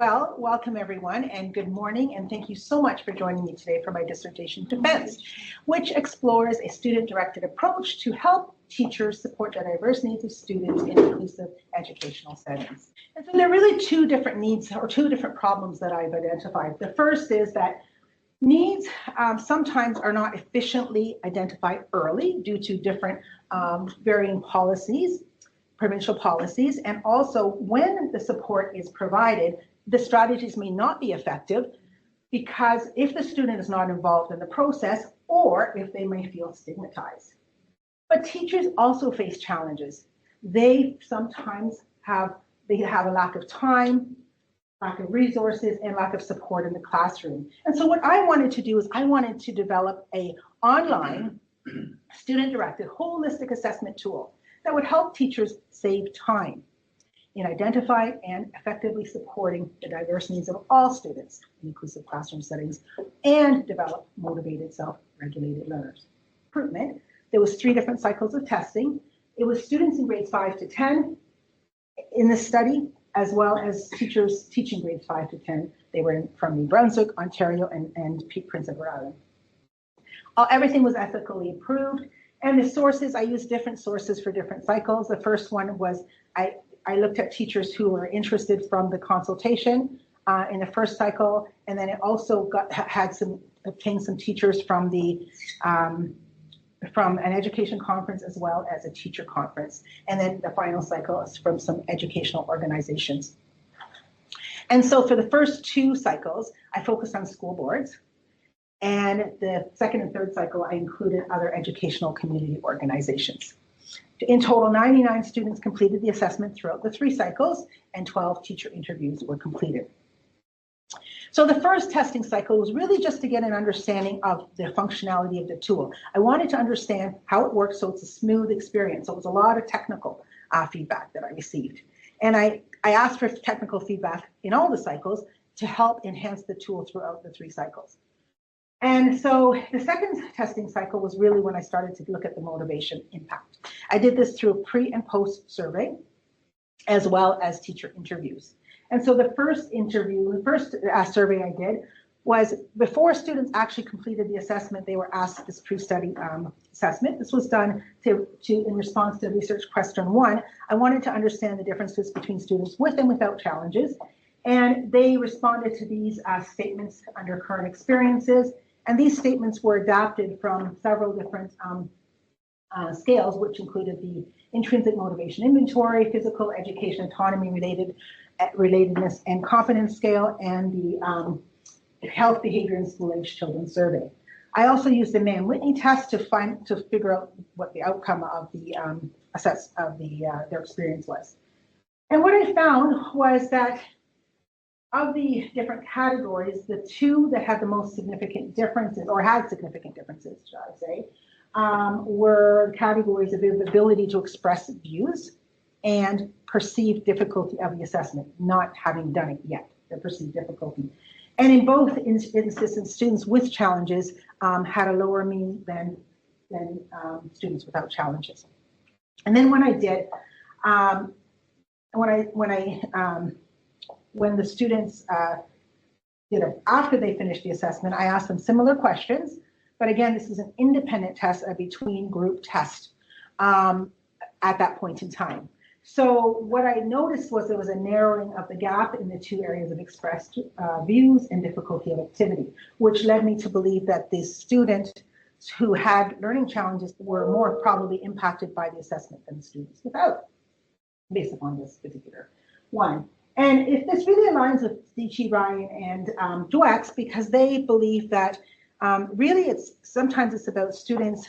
Well, welcome everyone and good morning, and thank you so much for joining me today for my dissertation defense, which explores a student-directed approach to help teachers support the diverse needs of students in inclusive educational settings. And so there are really two different needs or two different problems that I've identified. The first is that needs sometimes are not efficiently identified early due to different varying policies, provincial policies, and also when the support is provided, the strategies may not be effective because if the student is not involved in the process or if they may feel stigmatized. But teachers also face challenges. They sometimes have a lack of time, lack of resources, and lack of support in the classroom. And so what I wanted to do is I wanted to develop an online student-directed holistic assessment tool that would help teachers save time in identifying and effectively supporting the diverse needs of all students in inclusive classroom settings and develop motivated, self-regulated learners. Improvement, there was 3 different cycles of testing. It was students in grades 5 to 10 in the study, as well as teachers teaching grades 5 to 10. They were from New Brunswick, Ontario, and Prince Edward Island. Everything was ethically approved. And the sources, I used different sources for different cycles. The first one was I looked at teachers who were interested from the consultation in the first cycle, and then it also obtained some teachers from from an education conference as well as a teacher conference, and then the final cycle is from some educational organizations. And so for the first 2 cycles, I focused on school boards, and the second and third cycle, I included other educational community organizations. In total, 99 students completed the assessment throughout the 3 cycles, and 12 teacher interviews were completed. So the first testing cycle was really just to get an understanding of the functionality of the tool. I wanted to understand how it works so it's a smooth experience. So it was a lot of technical feedback that I received. And I asked for technical feedback in all the cycles to help enhance the tool throughout the 3 cycles. And so the second testing cycle was really when I started to look at the motivation impact. I did this through a pre and post survey, as well as teacher interviews. And so the first survey I did was before students actually completed the assessment, they were asked this pre-study assessment. This was done in response to research question 1. I wanted to understand the differences between students with and without challenges. And they responded to these statements under current experiences. And these statements were adapted from several different scales, which included the intrinsic motivation inventory, physical education autonomy relatedness and competence scale, and the health behavior in school-age children survey. I also used the Mann-Whitney test to figure out what the outcome of the their experience was. And what I found was that of the different categories, the 2 that had the most significant differences, or had significant differences, shall I say, were categories of ability to express views and perceived difficulty of the assessment, not having done it yet, the perceived difficulty. And in both instances, students with challenges had a lower mean than students without challenges. And then when I did, when the students did it after they finished the assessment, I asked them similar questions, but again, this is an independent test, a between group test at that point in time. So what I noticed was there was a narrowing of the gap in the 2 areas of expressed views and difficulty of activity, which led me to believe that the students who had learning challenges were more probably impacted by the assessment than the students without, based upon this particular one. And if this really aligns with Dichi, Ryan, and Dwex, because they believe that really sometimes it's about students'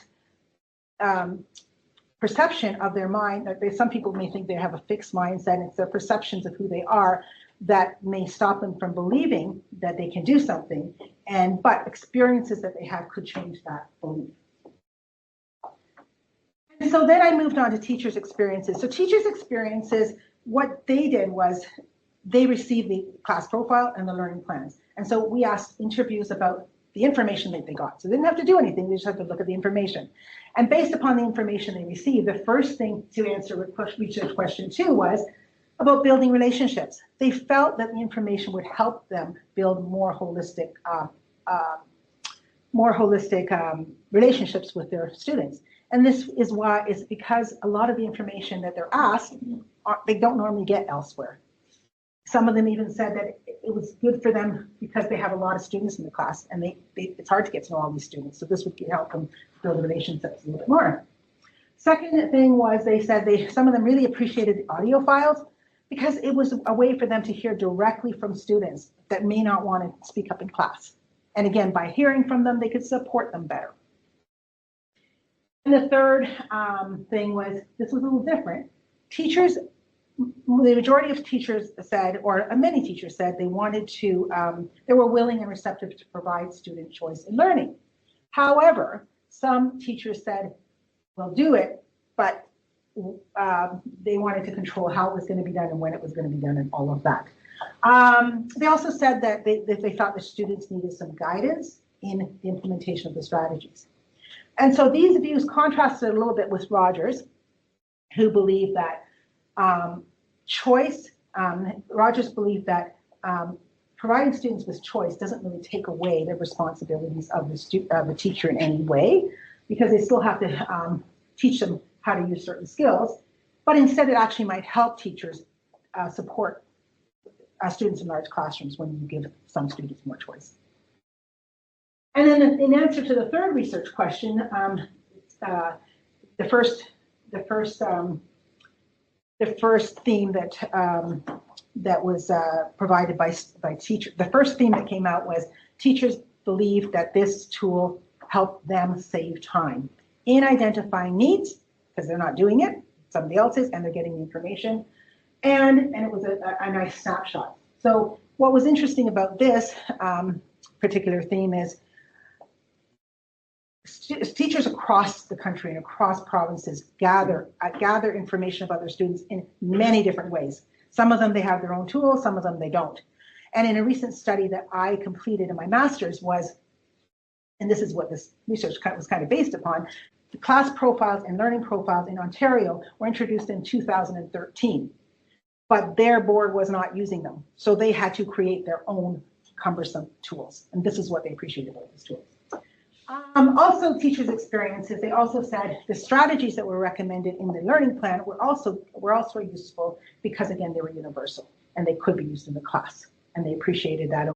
perception of their mind. That some people may think they have a fixed mindset. It's their perceptions of who they are that may stop them from believing that they can do something. But experiences that they have could change that belief. And so then I moved on to teachers' experiences. So teachers' experiences, what they did was they received the class profile and the learning plans. And so we asked interviews about the information that they got. So they didn't have to do anything, they just had to look at the information. And based upon the information they received, the first thing to answer with research question 2 was, about building relationships. They felt that the information would help them build more holistic relationships with their students. And this is why, is because a lot of the information that they're asked, they don't normally get elsewhere. Some of them even said that it was good for them because they have a lot of students in the class, and it's hard to get to know all these students. So this would help them build relationships a little bit more. Second thing was, they said some of them really appreciated the audio files because it was a way for them to hear directly from students that may not want to speak up in class. And again, by hearing from them, they could support them better. And the third thing was, this was a little different. Teachers, the majority of teachers said, or many teachers said, they wanted to, they were willing and receptive to provide student choice in learning. However, some teachers said, we'll do it, but they wanted to control how it was going to be done and when it was going to be done and all of that. They also said that they thought the students needed some guidance in the implementation of the strategies. And so these views contrasted a little bit with Rogers, who believed that Rogers believed that providing students with choice doesn't really take away the responsibilities of the teacher in any way, because they still have to teach them how to use certain skills, but instead it actually might help teachers support students in large classrooms when you give some students more choice. And then in answer to the third research question, the first theme that was provided by teachers, the first theme that came out was teachers believed that this tool helped them save time in identifying needs, because they're not doing it, somebody else is, and they're getting the information, and it was a nice snapshot. So what was interesting about this particular theme is teachers across the country and across provinces gather information about their students in many different ways. Some of them, they have their own tools, some of them they don't. And in a recent study that I completed in my master's was, and this is what this research was kind of based upon, the class profiles and learning profiles in Ontario were introduced in 2013, but their board was not using them. So they had to create their own cumbersome tools. And this is what they appreciated about these tools. Also, teachers' experiences, they also said the strategies that were recommended in the learning plan were also useful because, again, they were universal and they could be used in the class. And they appreciated that